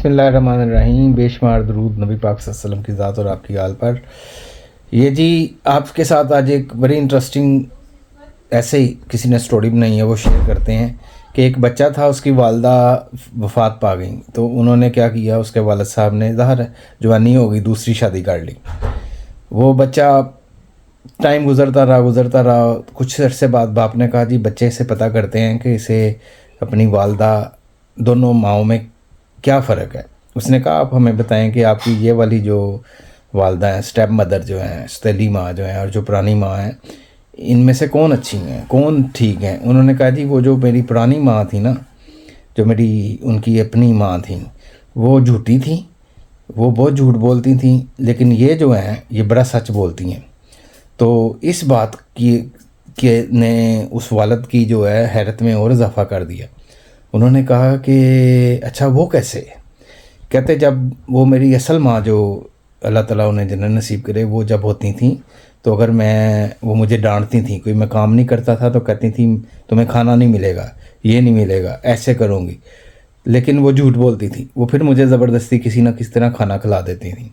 بسم اللہ الرحمن الرحیم. بے شمار درود نبی پاک صلی اللہ علیہ وسلم کی ذات اور آپ کی آل پر. یہ جی آپ کے ساتھ آج ایک بڑی انٹرسٹنگ ایسے ہی کسی نے سٹوری بنائی ہے، وہ شیئر کرتے ہیں کہ ایک بچہ تھا، اس کی والدہ وفات پا گئیں، تو انہوں نے کیا کیا، اس کے والد صاحب نے ظاہر جوانی ہو گئی، دوسری شادی کر لی. وہ بچہ ٹائم گزرتا رہا. کچھ عرصے بعد باپ نے کہا جی بچے سے پتہ کرتے ہیں کہ اسے اپنی والدہ دونوں ماؤں میں کیا فرق ہے. اس نے کہا آپ ہمیں بتائیں کہ آپ کی یہ والی جو والدہ ہیں، اسٹیپ مدر جو ہیں، ستیلی ماں جو ہیں، اور جو پرانی ماں ہیں، ان میں سے کون اچھی ہیں، کون ٹھیک ہیں. انہوں نے کہا جی وہ جو میری پرانی ماں تھی نا، جو میری ان کی اپنی ماں تھیں، وہ جھوٹی تھیں، وہ بہت جھوٹ بولتی تھیں، لیکن یہ جو ہیں یہ بڑا سچ بولتی ہیں. تو اس بات کی نے اس والد کی جو ہے حیرت میں اور اضافہ کر دیا. انہوں نے کہا کہ اچھا وہ کیسے؟ کہتے جب وہ میری اصل ماں جو اللہ تعالیٰ انہیں جنت نصیب کرے، وہ جب ہوتی تھیں تو اگر وہ مجھے ڈانٹتی تھیں، کوئی میں کام نہیں کرتا تھا تو کہتی تھیں تمہیں کھانا نہیں ملے گا، یہ نہیں ملے گا، ایسے کروں گی. لیکن وہ جھوٹ بولتی تھی، وہ پھر مجھے زبردستی کسی نہ کسی طرح کھانا کھلا دیتی تھیں.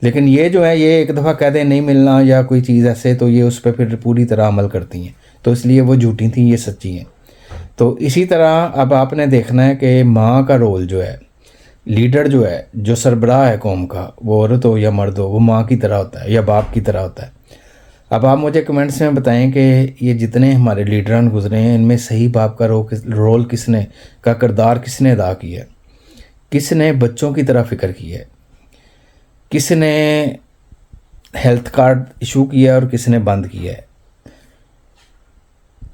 لیکن یہ جو ہے، یہ ایک دفعہ کہہ دیں نہیں ملنا یا کوئی چیز ایسے، تو یہ اس پہ پھر پوری طرح عمل کرتی ہیں. تو اس لیے وہ جھوٹی تھیں، یہ سچی ہیں. تو اسی طرح اب آپ نے دیکھنا ہے کہ ماں کا رول جو ہے، لیڈر جو ہے، جو سربراہ ہے قوم کا، وہ عورت ہو یا مرد ہو، وہ ماں کی طرح ہوتا ہے یا باپ کی طرح ہوتا ہے. اب آپ مجھے کمنٹس میں بتائیں کہ یہ جتنے ہمارے لیڈران گزرے ہیں، ان میں صحیح باپ کا رول کس نے، کا کردار کس نے ادا کیا ہے؟ کس نے بچوں کی طرح فکر کی ہے؟ کس نے ہیلتھ کارڈ ایشو کیا اور کس نے بند کیا ہے؟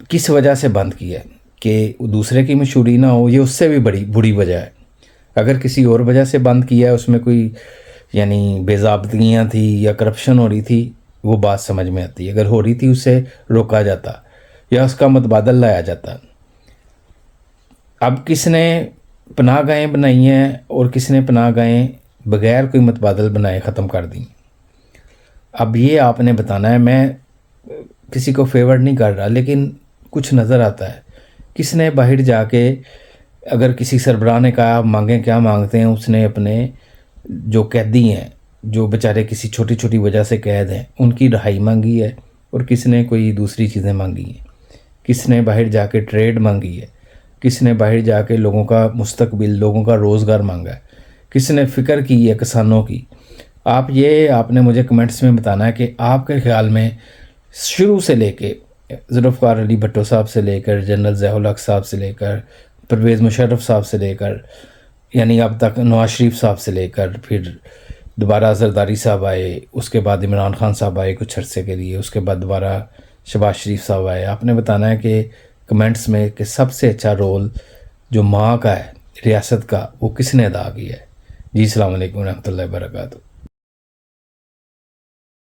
کس وجہ سے بند کیا ہے؟ کہ دوسرے کی مشہوری نہ ہو، یہ اس سے بھی بری وجہ ہے. اگر کسی اور وجہ سے بند کیا ہے، اس میں کوئی بے ضابطگیاں تھی یا کرپشن ہو رہی تھی، وہ بات سمجھ میں آتی ہے. اگر ہو رہی تھی اسے روکا جاتا یا اس کا متبادل لایا جاتا. اب کس نے پناہ گاہیں بنائی ہیں اور کس نے پناہ گاہیں بغیر کوئی متبادل بنائے ختم کر دیں. اب یہ آپ نے بتانا ہے. میں کسی کو فیور نہیں کر رہا، لیکن کچھ نظر آتا ہے. کس نے باہر جا کے، اگر کسی سربراہ نے کہا آپ مانگیں، کیا مانگتے ہیں، اس نے اپنے جو قیدی ہیں، جو بیچارے کسی چھوٹی چھوٹی وجہ سے قید ہیں، ان کی رہائی مانگی ہے، اور کس نے کوئی دوسری چیزیں مانگی ہیں. کس نے باہر جا کے ٹریڈ مانگی ہے، کس نے باہر جا کے لوگوں کا مستقبل، لوگوں کا روزگار مانگا ہے، کس نے فکر کی ہے کسانوں کی. آپ نے مجھے کمنٹس میں بتانا ہے کہ آپ کے خیال میں شروع سے لے کے ذوالفقار علی بھٹو صاحب سے لے کر جنرل ضیاء الحق صاحب سے لے کر پرویز مشرف صاحب سے لے کر، اب تک نواز شریف صاحب سے لے کر، پھر دوبارہ زرداری صاحب آئے، اس کے بعد عمران خان صاحب آئے کچھ عرصے کے لیے، اس کے بعد دوبارہ شہباز شریف صاحب آئے. آپ نے بتانا ہے کہ کمنٹس میں کہ سب سے اچھا رول جو ماں کا ہے ریاست کا، وہ کس نے ادا کیا ہے. جی السلام علیکم ورحمۃ اللہ وبرکاتہ.